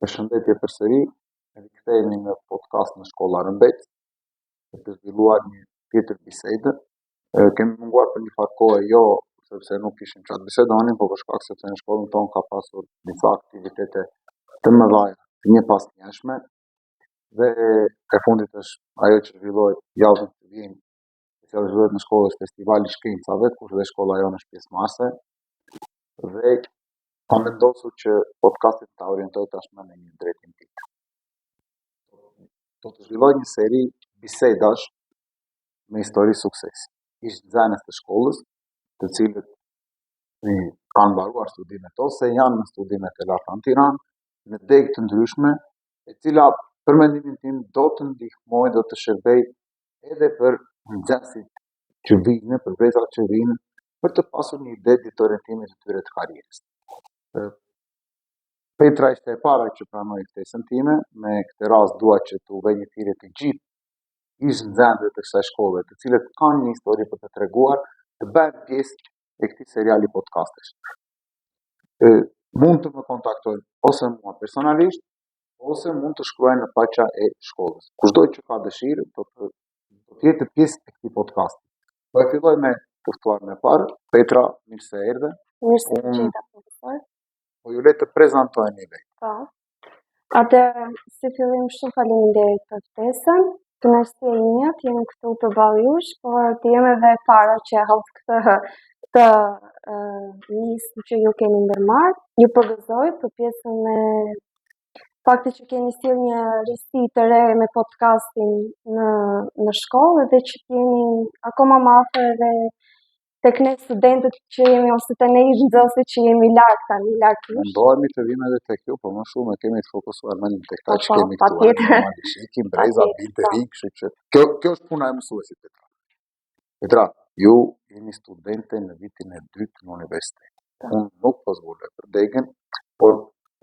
Përshëndetje përsëri, rikthehemi në podcast në shkolla Rëmbec, për të zhvilluar një tjetër bisede. Kemi munguar për një farë kohë jo sepse nuk kishim çfarë bisedonin, por për shkak sepse në shkollën tonë ka pasur disa aktivitete të mëdha të njëpasnjëshme dhe e fundit është ajo që zhvillohet javën që vjen, që zhvillohet në shkollë është festivali i shkencave, kur dhe shkolla jonë është pjesëmarrëse dhe kam vendosur që podcastin ta orientoj tashmë në një drejtim tjetër. Do të zhvilloj një seri bisedash me histori suksesi. Ish nxënës të shkollës, të cilët kanë mbaruar studimet ose janë në studimet e larta në Tiranë, në degë të ndryshme, e cila për mendimin tim do të ndihmojë, do të shërbejë edhe për nxënësit që vijnë, për vëllezërat që vijnë, për të pasur një ide të orientimit të tyre të karrierës. Petra ishte e para që pranoi ftesën time, me këtë rast dua që t'u bëj një thirrje të gjithë ish nxënësve të kësaj shkolle, të cilët kanë një histori për të treguar, të bëhen pjesë e këtij seriali podcastesh. Mund të më kontaktojnë ose mua personalisht, ose mund të shkruajnë në faqja e shkollës. Kushdo që ka dëshirë, do të jetë pjesë e këtij podcasti. Po e filloj me të ftuarin e parë, Petra, mirë se erdhe. Mirë se gjeta, profesor. Po ju le të prezantojeni vetë. Po. Atëherë, si fillim shumë faleminderit për ftesën. Kënaqësia ime të jem këtu përballë jush, por të jem edhe e para që hap këtë listë që ju keni ndërmarrë. Ju përgëzoj për pjesën me fakti që keni sjellë një risi të re me podcastin në shkollë dhe që jeni akoma më afër edhe tek ne studentët që jemi ose të ne ish nxënësit që jemi larg tani, larg jush. Mundohemi të vimë edhe tek ju, por më shumë kemi të fokusuar më tek ata që kemi këtu. Patjetër. Normalisht, ikim breza, binte ri, kështu që kjo është puna e mësuesit, Petra. Petra, ju jeni studente në vitin e dytë në universitet. Unë nuk po zbuloj për degën, por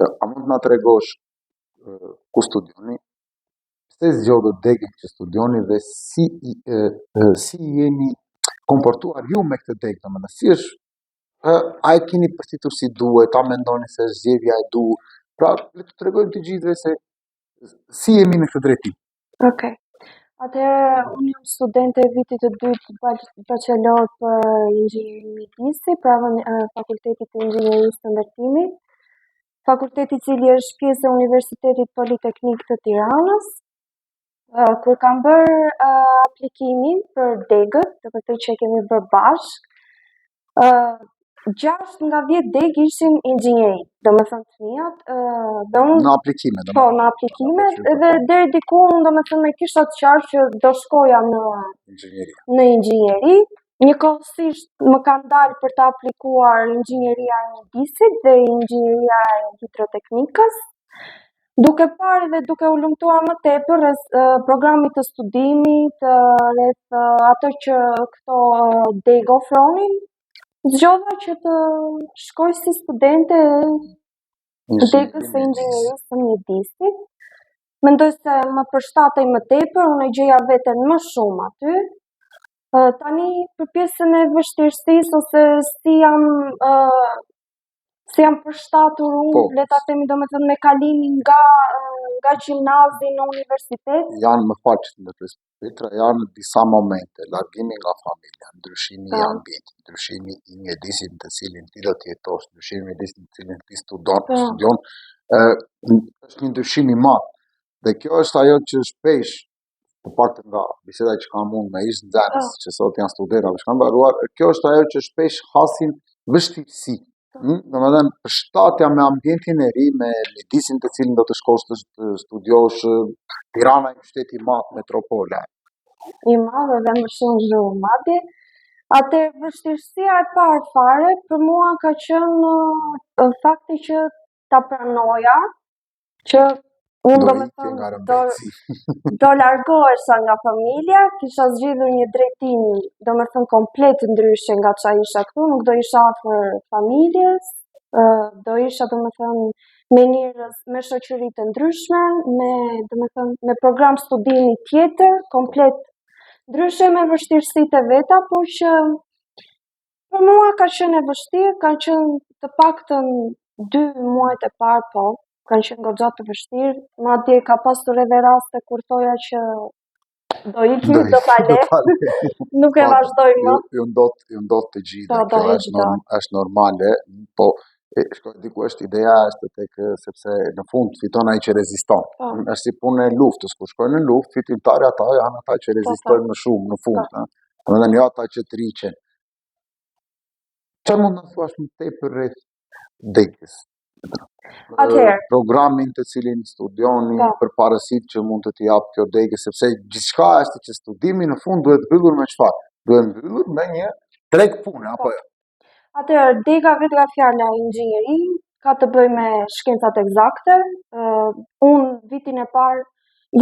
a mund na tregosh ku studioni? Pse zgjodhët degën që studioni dhe si jeni komportuar ju me këtë degë, domethënë si është, a e keni përshtytur si duhet, a mendoni se është zgjedhja e duhur? Pra, le të tregojmë të gjithëve se si jemi në këtë drejtim. Okej. Atëherë, unë jam studente e vitit të dytë bachelor për inxhinieri mjedisi, pranë Fakultetit të Inxhinierisë të Ndërtimit, fakulteti i cili është pjesë e Universitetit Politeknik të Tiranës. Kur kam bërë aplikimin për degët, të këtë që kemi bërë bashkë, 6 nga 10 degë ishin inxhinieri, domethënë fëmijët, dhe unë në aplikime, po, në aplikime, dhe deri diku unë domethënë me kisha të qartë që do shkoja në inxhinieri. Njëkohësisht më kanë dalë për të aplikuar inxhinieria e mjedisit dhe inxhinieria e hidroteknikës. Duke parë dhe duke u lumtuar më tepër rreth programit të studimit, rreth ato që këto degë ofronin, zgjodha që të shkoj si studente degës së inxhinierisë së mjedisit. Mendoj se më përshtatej më tepër, unë e gjeja veten më shumë aty. Tani për pjesën e vështirësisë ose si jam përshtatur unë, le ta themi domethënë me kalimin nga gjimnazi në universitet. Janë më fal që të ndërpres, Petra, janë disa momente, largimi nga familja, ndryshimi i ambientit, ndryshimi i mjedisit në të cilin ti do të jetosh, ndryshimi i mjedisit në të cilin ti studion, është një ndryshim i madh. Dhe kjo është ajo që shpesh, të paktën nga biseda që kam unë me ish nxënës që sot janë studentë apo kanë mbaruar, kjo është ajo që shpesh hasin vështirësi. Domethënë përshtatja me ambientin e ri, me mjedisin të cilin do të shkosh të studiosh. Tirana është një qytet i madh, metropole. I madh dhe më shumë zhurmë madje. Atë vështirësia e parë fare për mua ka qenë fakti që ta pranoja që unë do largohesha nga familja, kisha zgjedhur një drejtim domethënë komplet ndryshe nga ç'a isha këtu, nuk do isha afër familjes, do isha domethënë me njerëz me shoqëri të ndryshme, me program studimi tjetër, komplet ndryshe me vështirësitë e veta, por që për mua ka qenë e vështirë, kanë qenë të paktën 2 muajt e parë, po, kanë qenë goxha të vështirë, madje ka pasur edhe raste kur thoja që do iki, do ta le, nuk e vazhdoj më. Ju ndot të gjithë, kjo është normale, po diku është ideja është tek sepse në fund fiton ai që reziston. Është si punë e luftës, kur shkojnë në luftë, fitimtarë ata janë ata që rezistojnë më shumë në fund, domethënë jo ata që triqen. Çfarë mund të thuash më tepër rreth degës? Programin të cilin studioni, përparësitë që mund të t'i jap kjo degë, sepse gjithçka është që studimi në fund duhet mbyllur me çfarë? Duhet mbyllur me një treg pune apo jo? Atëherë, dega vetë nga fjala inxhinieri ka të bëjë me shkencat eksakte. Unë vitin e parë,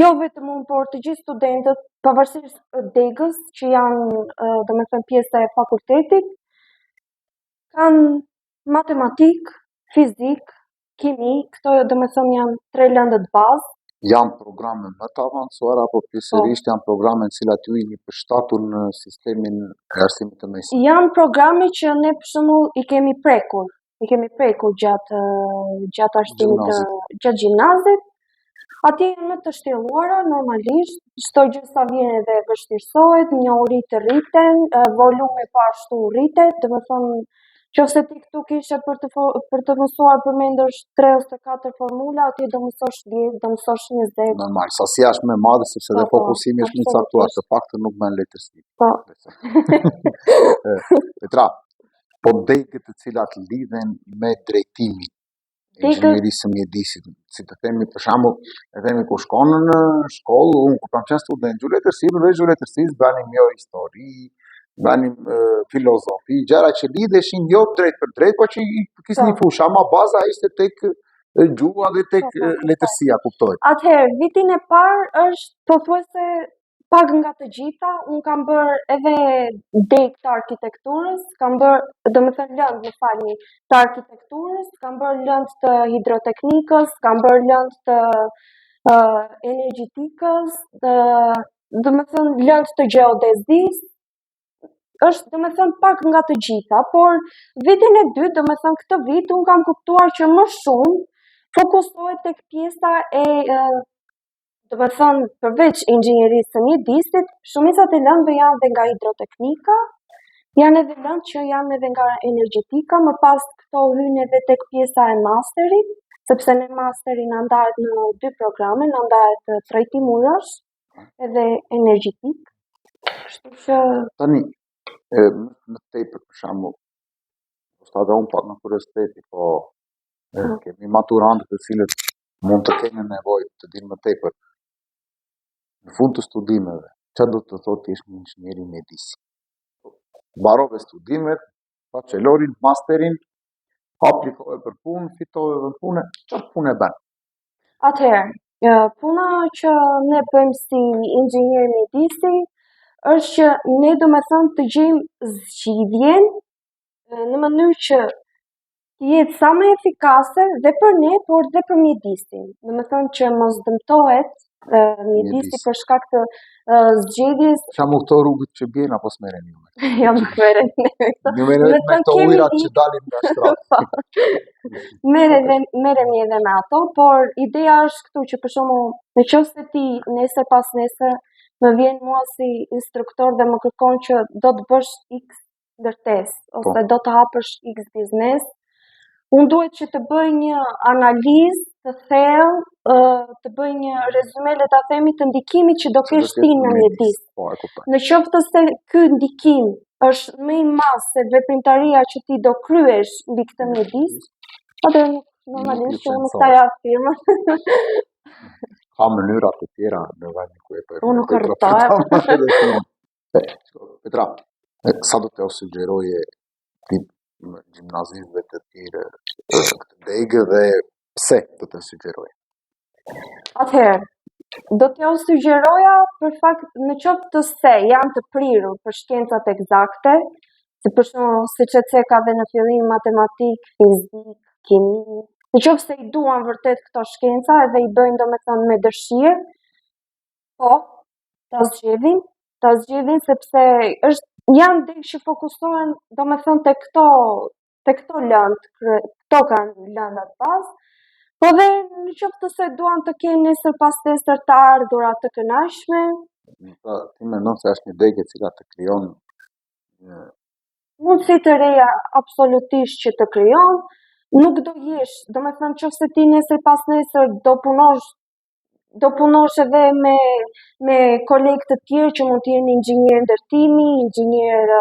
jo vetëm unë, por të gjithë studentët, pavarësisht degës që janë, domethënë pjesë e fakultetit, kanë matematik, fizik, kimi, këto domethënë janë 3 lëndët bazë. Janë programe më të avancuara apo pjesërisht janë programe të cilat ju jeni përshtatur në sistemin e arsimit të mesit? Janë programe që ne për shembull i kemi prekur gjatë arsimit gjatë gjimnazit. Atje janë më të shtjelluara normalisht, çdo gjë sa vjen edhe vështirësohet, njohuritë të rriten, volumi po ashtu rritet, domethënë nëse ti këtu kishe për të mësuar përmendësh 3 ose 4 formula, atje do mësosh 10, do mësosh 20. Normal, sasia është më e madhe sepse dhe fokusimi është më i caktuar, të paktën nuk bën letërsi. Po. Petra, po degët të cilat lidhen me drejtimin e inxhinierisë së mjedisit, si të themi për shembull, kur shkon në shkollë, unë kur kam qenë student gjuhë letërsisë, bënim jo histori, bënim filozofi, gjëra që lidheshin jo drejt për drejt, po që i kishin fushë, ama baza ishte tek gjuha dhe tek letërsia, kuptoj. Atëherë, vitin e parë është pothuajse pak nga të gjitha, unë kam bërë edhe degë të arkitekturës, kam bërë, domethënë lëndë, më falni, të arkitekturës, kam bërë lëndë të hidroteknikës, kam bërë lëndë të energjetikës, domethënë lëndë të gjeodezisë. Është domethënë pak nga të gjitha, por vitin e dytë, domethënë këtë vit, unë kam kuptuar që më shumë fokusohet tek pjesa e domethënë përveç inxhinierisë së mjedisit, shumicat e lëndëve janë edhe nga hidroteknika, janë edhe lëndë që janë edhe nga energjetika, më pas këto hyjnë edhe tek pjesa e masterit, sepse ne masteri na ndahet në 2 programe, na ndahet trajtim ujësh edhe energjetik. Kështu që tani në tepër për shembull, ose edhe unë pak në kurioziteti, po kemi maturantë të cilët mund të kenë nevojë të dinë më tepër. Në fund të studimeve, çfarë do të thotë ti je një inxhinier i mjedisit? Mbarove studimet, bachelorin, masterin, aplikove për punë, fitove për punë, çfarë punë bën? Atëherë, puna që ne bëjmë si inxhinier mjedisi është që ne domethënë të gjejmë zgjidhjen në mënyrë që të jetë sa më efikase dhe për ne, por dhe për mjedisin. Domethënë që mos dëmtohet mjedisi për shkak të zgjedhjes. Çamu këto rrugët që bien apo s'merreni ju? Jo, nuk merreni ne. Ju merreni me këto ujërat që dalin nga shtratë. Merremi edhe me ato, por ideja është këtu që për shembull, nëse ti nesër pas nesër më vjen mua si instruktor dhe më kërkon që do të bësh X ndërtesë ose do të hapësh X biznes, unë duhet që të bëj një analizë të thellë, të bëj një rezume, le ta themi, të ndikimit që do kesh ti në mjedis. Në qoftë se ky ndikim është më i madh se veprimtaria që ti do kryesh mbi këtë mjedis, atëherë normalisht unë nuk ta jap firmën. Ka mënyra të tjera në vendin ku e Unë nuk rrëtohem. Petra, sa do të sugjeroje ti gjimnazistëve të tjerë këtë degë dhe pse do të sugjeroje? Atëherë, do t'ju sugjeroja për fakt në qoftë se janë të prirur për shkencat eksakte, si për shembull siç e cekave në fillim matematik, fizik, kimi, në qoftë se i duan vërtet këto shkenca edhe i bëjnë domethënë me dëshirë, po, ta zgjedhin sepse janë degë që fokusohen domethënë te këto lëndë, këto kanë lëndat bazë, Po dhe në qoftë se duan të kenë nesër pas nesër të ardhurat të kënaqshme. Pra, ti mendon se është një degë e cila të krijon mundësi të reja absolutisht që të krijon, nuk do jesh, domethënë nëse ti nesër pas nesër do punosh edhe me kolegë të tjerë që mund të jenë inxhinier ndërtimi, inxhinier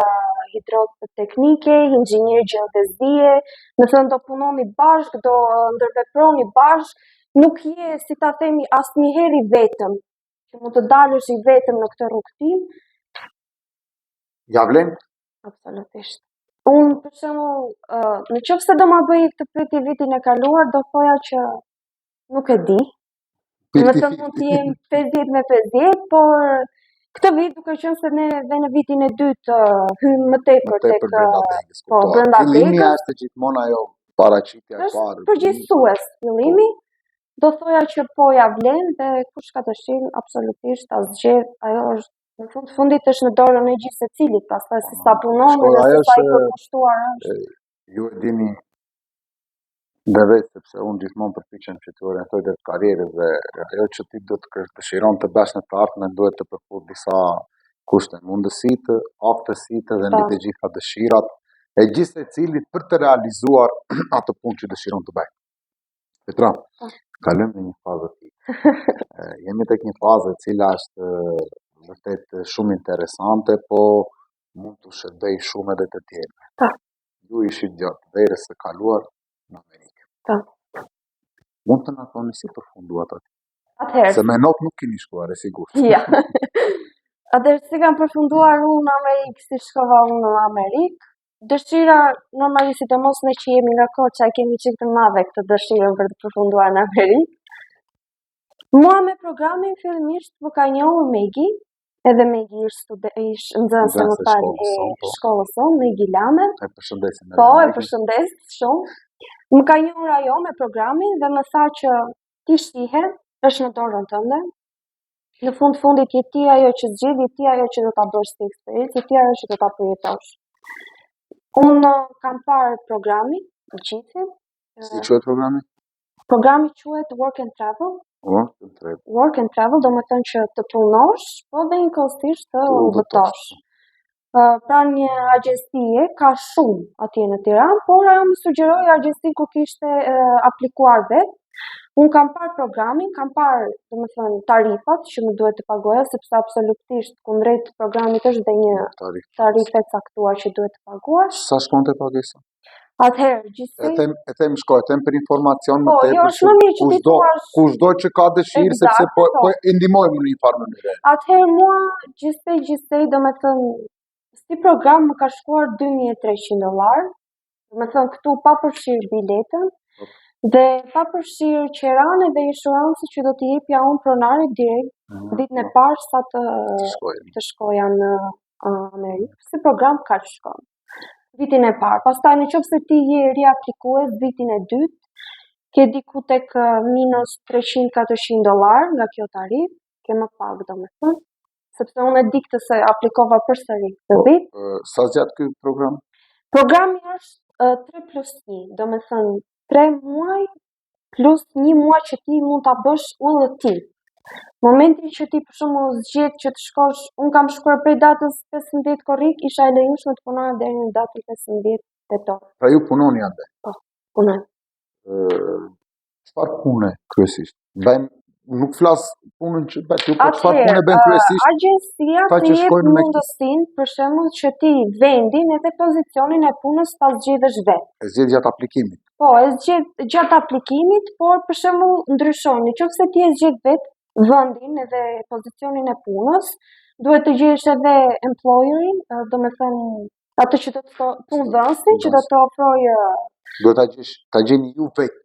hidroteknike, inxhinier gjeodezie, do thënë do punoni bashkë, do ndërveproni bashkë, nuk je, si ta themi, asnjëherë i vetëm, që mund të dalësh i vetëm në këtë rrugtim. Ja vlen? Absolutisht. Unë, për shembull, në qoftë se do ma bëj këtë pyetje vitin e kaluar, do thoja që nuk e di. Domethënë mund të jem 50 me 50, por këtë vit duke qenë se ne dhe në vitin e dytë hym më tepër tek brenda degës. Fillimi është gjithmonë ajo paraqitja e parë. Përgjithësues fillimi, do thoja që po ja vlen dhe kush ka dëshirë absolutisht ta zgjedh, ajo është në fundit është në dorën e gjithë secilit, pastaj si sa punon dhe si sa i përkushtuar është. Ju e dini dhe vetë, sepse unë gjithmonë përpiqem që të orientoj dhe të karrierës dhe ajo që ti do të dëshiron të bësh në të ardhmen duhet të përfut disa kushte, mundësitë, aftësitë dhe mbi të gjitha dëshirat e gjithë secilit për të realizuar atë punë që dëshiron të bëjë. Petra, kalojmë në një fazë tjetër. Jemi tek një fazë e cila është vërtet shumë interesante, po mund të shërbej shumë edhe të tjerëve. Ju ishit gjatë verës së kaluar në Amerikë. Mund të na thoni si përfunduat aty? Atëherë. Se me not nuk keni shkuar, e sigurt. Ja. Atëherë si kam përfunduar unë në Amerikë, si shkova unë në Amerikë. Dëshira, normalisht sidomos ne që jemi nga Korça, kemi çik të madhe këtë dëshirë për të përfunduar në Amerikë. Mua me programin fillimisht më ka njohur Megi, edhe Megi ishte nxënëse më parë e shkollës sonë, Megi Lame. E përshëndesim. Po, e përshëndes shumë. Më ka njohur ajo me programin dhe më tha që ti shihe, është në dorën tënde. Në fundit jeti ajo që zgjedh, jeti ajo që do ta bësh ti eksperiencë, jeti ajo që do ta përjetosh. Unë kam parë programin, gjithë. Si quhet programi? Programi quhet Work and Travel. Work and Travel do më thënë që të punosh, po dhe njëkohësisht të udhëtosh. Pra një agjencie ka shumë atje në Tiranë, por ajo më sugjeroi agjencinë ku kishte aplikuar vetë. Unë kam parë programin, kam parë, domethënë, tarifat që më duhet të pagoja, sepse absolutisht kundrejt programit është dhe një tarifë e caktuar që duhet të paguash. Sa shkonte pagesa? Atëherë, gjithsesi. E them shkoj, them për informacion më tepër. Jo, është më mirë që ti thuash. Kushdo që ka dëshirë, sepse po e ndihmojmë në një farë mënyrë. Atëherë mua gjithsej, domethënë, si program më ka shkuar $2.300. Domethënë këtu pa përfshirë biletën. Dhe pa përfshirë qeranë dhe inshurancë që do t'i jepja unë pronarit direkt ditën e parë sa të shkoja në Amerikë. Si program ka shkon. Vitin e parë. Pastaj nëse ti je riaplikues vitin e dytë, ke diku tek minus $300-400 nga kjo tarifë, ke më pak domethënë. Sepse unë e di këtë se aplikova përsëri këtë vit. Sa zgjat ky program? Programi është 3+1, domethënë 3 muaj plus 1 muaj që ti mund ta bësh udhëtim. Momentin që ti për shembull zgjedh që të shkosh, unë kam shkuar prej datës 15 korrik, isha e lejueshme të punoja deri në datën 15 tetor. Pra ju punoni atë? Po, punoj. Çfarë pune kryesisht? Nuk flas punën që bëj, po çfarë punë bën kryesisht? Agjencia të jep mundësinë, për shembull, që ti vendin edhe pozicionin e punës ta zgjedhësh vetë. E zgjedh gjatë aplikimit. Po, e zgjedh gjatë aplikimit, por për shembull ndryshon. Nëse ti e zgjedh vetë vendin edhe pozicionin e punës, duhet të gjesh edhe employerin, domethënë atë që do të punëdhënësin që do të ofrojë. Duhet ta gjeni ju vetë.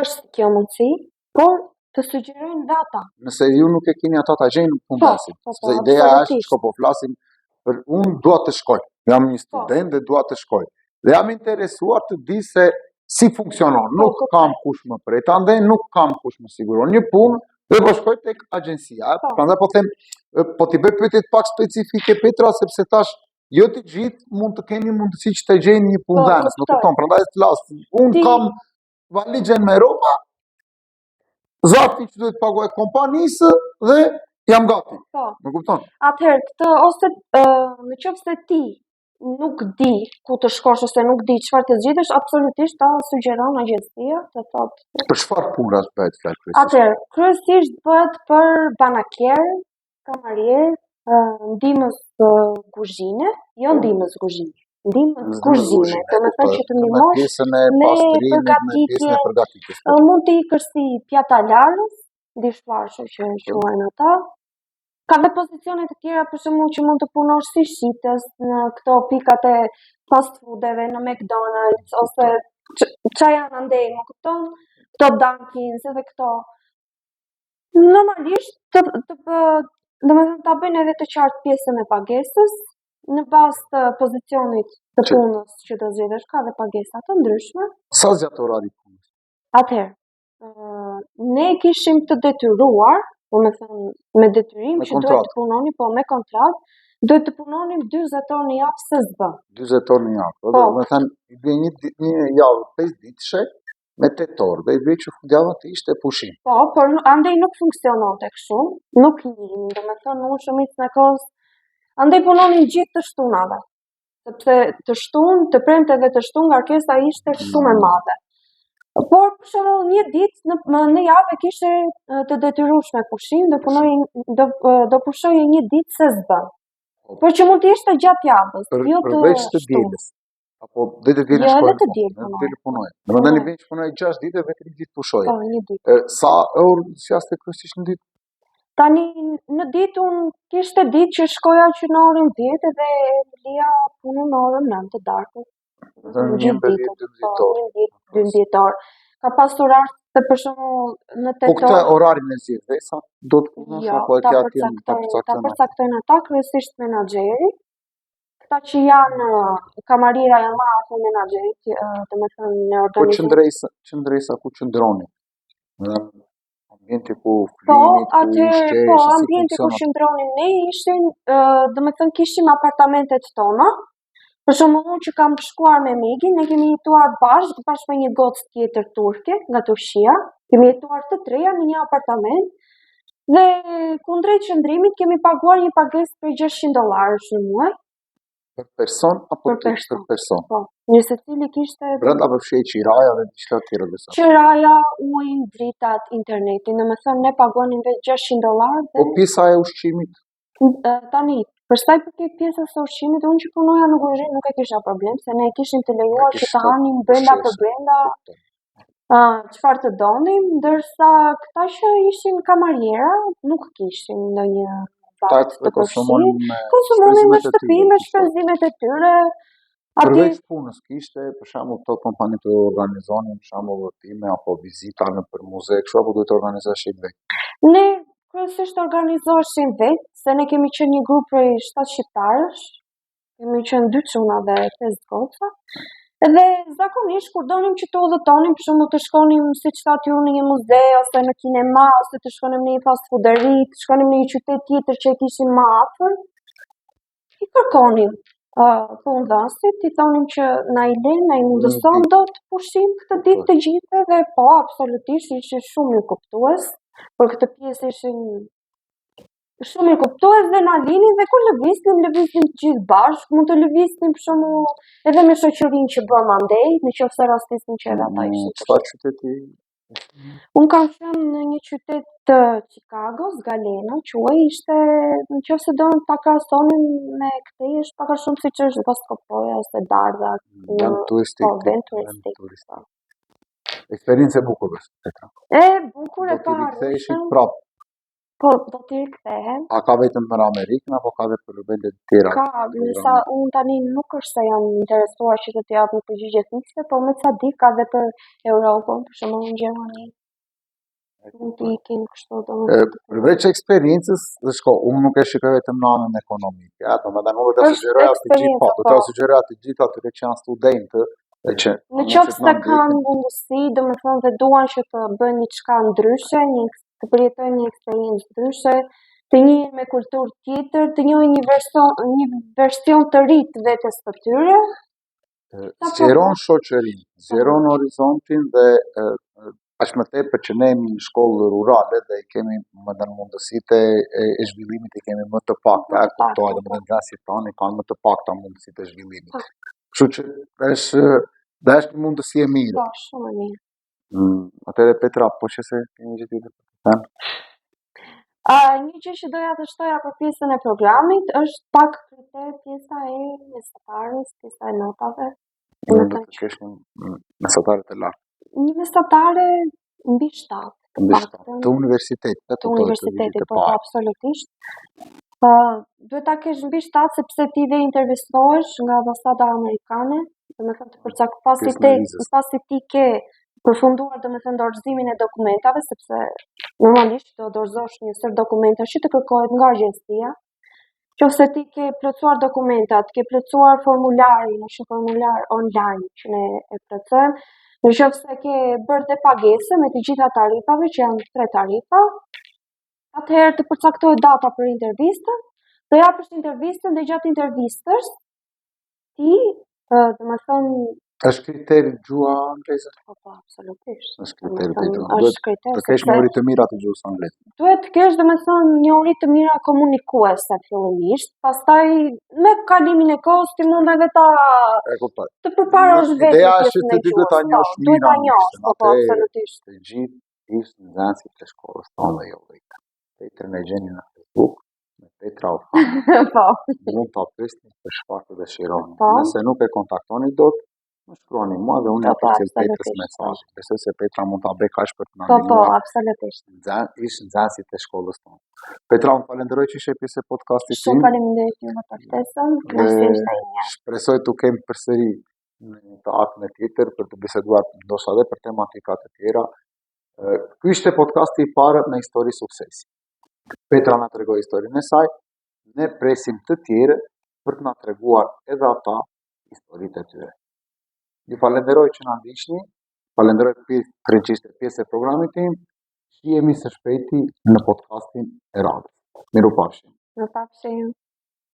Është kjo mundësi, por të sugjerojnë data. Nëse ju nuk e keni ata ta gjeni punëdhënësin. Se ideja është që po flasim për unë dua të shkoj. Jam një student dhe dua të shkoj. Dhe jam interesuar të di se si funksionon. Nuk kam kush më pretendon, nuk kam kush më siguron një punë. Dhe po shkoj tek agjencia. Prandaj po them, po ti bëj pyetje pak specifike Petra, sepse tash jo të gjithë mund të keni mundësi që të gjeni një punëdhënës, më kupton? Prandaj të flas. Unë kam valizhen me rroba, Zakti që duhet paguaj kompanisë dhe jam gati. Po. Më kupton? Atëherë, këtë ose në qoftë se ti nuk di ku të shkosh ose nuk di çfarë të zgjidhësh, absolutisht ta sugjeron agjencia të thotë. Për çfarë punash bëhet fjalë kryesisht? Atëherë, kryesisht bëhet për banakier, kamarier, ndihmës kuzhine, jo ndihmës kuzhine. Ndihmës kuzhine, do të thotë që të ndihmosh me përgatitjes. Mund të ikësh si pjatalarës, dishwasher që quhen ata. Ka dhe pozicione të tjera për shembull që mund të punosh si shitës në këto pikat e fast foodeve në McDonald's ose ç'a janë andej, më kupton? Këto Dunkins edhe këto. Normalisht domethënë ta bëjnë edhe të qartë pjesën e pagesës në bazë të pozicionit të punës që do zgjedhësh, ka dhe pagesa të ndryshme. Sa zgjat orari punës? Atëherë, ne kishim të detyruar, domethënë me detyrim që duhet të punoni, po me kontratë, duhet të punonim 40 orë në javë SSB. 40 orë në javë. Domethënë i bie një javë 5 ditëshe me 8 orë, dhe i bie që fundjavën të ishte pushim. Po, por andej nuk funksiononte kështu, nuk njihim, domethënë unë shumicën e kohës andej punonin gjithë të shtunave. Sepse të shtunë, të premte dhe të shtunë ngarkesa ishte shumë e madhe. Por për shembull një ditë në javë kishe të detyrueshme pushim, do pushoje një ditë SSB. Por që mund të ishte gjatë javës, jo të përveç të dielës. Apo dhe të dielën shkojnë. Jo, të dielën punoj. Domethënë i bën që punoj 6 ditë dhe vetëm një ditë pushoj. Po, një ditë. Sa orë sjaste kryesisht në ditë? Tani në ditë unë kishte ditë që shkoja që në orën 10 dhe lija punën në orën 9 të darkët. Një ditë, 12 orë. Ka pasur rast të për shembull në 8 orë. Po këtë orarin e zgjidh dhe sa do të punosh apo e ke atje ta përcaktojnë ata kryesisht menaxheri. Këta që janë kamarira janë më afër menaxherit, domethënë në organizim. Po qëndresa ku qëndroni? Ambienti ku flini, po, ambienti ku qëndronim ne ishin, domethënë kishim apartamentet tona. Për shembull unë që kam shkuar me Megin, ne kemi jetuar bashkë me një gocë tjetër turke nga Turqia. Kemi jetuar të treja në një apartament dhe kundrejt qëndrimit kemi paguar një pagesë për $600 në muaj. Për person apo për person? Po, një secili kishte brenda përfshej qiraja dhe diçka tjetër besa. Qiraja, ujin, dritat, internetin, domethënë ne paguanim vetë $600 dhe po pjesa e ushqimit. Tani për sa i përket pjesës së ushqimit, unë që punoja në kuzhinë nuk e kisha problem, se ne kishim të lejuar që të hanim brenda për brenda çfarë të donim, ndërsa këta që ishin kamariera nuk kishin ndonjë vakt të përfshirë. Konsumonin në shtëpi me shpenzimet e tyre. Përveç punës kishte, për shembull këto kompani të organizonin për shembull udhëtime apo vizita nëpër muze, kështu apo duhet të organizoshin vetë? Ne kryesisht organizoheshim vetë, se ne kemi qenë një grup prej 7 shqiptarësh, kemi qenë 2 çuna dhe 5 goca. Edhe zakonisht kur donim që të udhëtonim, për shembull të shkonim siç thatë ju në një muze ose në kinema ose të shkonim në një fast fooderi, të shkonim në një qytet tjetër që e kishim më afër, i kërkonim punëdhënësit, i thonim që na i lën, na i mundëson dot pushim këtë ditë të gjithë dhe po absolutisht ishin shumë mirëkuptues. Për këtë pjesë ishin shumë mirëkuptues dhe na linin dhe kur lëviznim të gjithë bashkë, mund të lëviznim për shembull edhe me shoqërinë që bëm andej, nëse rastisnim që edhe ata ishin. Çfarë qyteti? Unë kam qenë në një qytet të Chicagos, Galena, quhej, ishte nëse do ta krahasonim me këtë është pak a shumë siç është Voskopoja ose Darda. Janë turistik. Eksperiencë e bukur është. E bukur e parë. Do të riktheheshin prapë. Po, do të rikthehen. A ka vetëm për Amerikën apo ka edhe për vende të tjera? Ka, sa unë tani nuk është se jam interesuar që të jap një përgjigje fikse, por me sa di ka edhe për Europën, për shembull në Gjermani. Mund të ikin kështu domethënë. Përveç eksperiencës, unë nuk e shikoj vetëm në anën ekonomike. Domethënë nuk do ta sugjeroja të gjithë, do ta sugjeroja të gjithë atyre që janë studentë. Në qoftë se kanë mundësi, domethënë dhe duan që të bëjnë diçka ndryshe, të përjetojnë një eksperiencë ndryshe, të njihen me kulturë tjetër, të njohin një version të ri të vetes së tyre. Zgjeron shoqërinë, zgjeron horizontin dhe Aq më tepër që ne jemi në shkollë rurale dhe i kemi më në mundësitë e zhvillimit i kemi më të pakta, e kuptoj, dhe më në nxënësit tanë kanë më të pakta mundësitë e zhvillimit. Kështu që është një mundësi e mirë. Po, shumë e mirë. Atëre Petra, po që se kemi gjithë të them? Një gjë që doja të shtoja për pjesën e programit është pak kriter pjesa e mesatarës, pjesa e notave. Do të kesh një mesatare të lartë. Një mesatare mbi 7. Të universitetit. Të universitetit, po absolutisht. Duhet ta kesh mbi 7 sepse ti dhe intervistohesh nga ambasada amerikane, domethënë pasi ti ke përfunduar domethënë dorëzimin e dokumentave, sepse normalisht do dorëzosh një sër dokumentash që të kërkohet nga agjencia. Nëse ti ke plotësuar dokumentat, ke plotësuar formularin, është një formular online që ne e plotësojmë, nëse ke bërë dhe pagese me të gjitha tarifave, që janë 3 tarifa, atëherë të përcaktohet data për intervistën, do japësh intervistën dhe gjatë intervistës ti, domethënë është kriteri gjua angleze? Po, absolutisht. Është kriteri për gjua. Është kriteri. Të kesh njohuri të mira të gjuhës angleze. Duhet të kesh domethënë njohuri të mira komunikuese fillimisht, pastaj me kalimin e kohës ti mund edhe të përparosh vetë. Ideja është të dy ta njohësh mirë. Duhet ta njohësh, po absolutisht. Të gjithë ishte nxënësit të shkollës tonë dhe jo vetë. Petër në gjeni në Facebook, me Petra Ofani. Po. Mund ta presni për çfarë të dëshironi. Nëse nuk e kontaktoni dot, më shkruani mua dhe unë ja përcjell Petrës mesazhin. Besoj se Petra mund ta bëj kaq për të na ndihmuar. Po, absolutisht. Ishte nxënësit e shkollës tonë. Petra, unë falenderoj që ishe pjesë e podcastit tim. Shumë faleminderit juve për ftesën. Shpresoj të kem përsëri në një takim tjetër për të biseduar ndoshta edhe për tematika të tjera. Ky ishte podcasti i parë me histori suksesi. Petra na tregoi historinë e saj, ne presim të tjerë për të na treguar edhe ata historitë e tyre. Ju falenderoj që na ndiqni, falenderoj për që ishte pjesë e programit tim, jemi së shpejti në podcastin e radhës. Mirupafshim. Mirupafshim.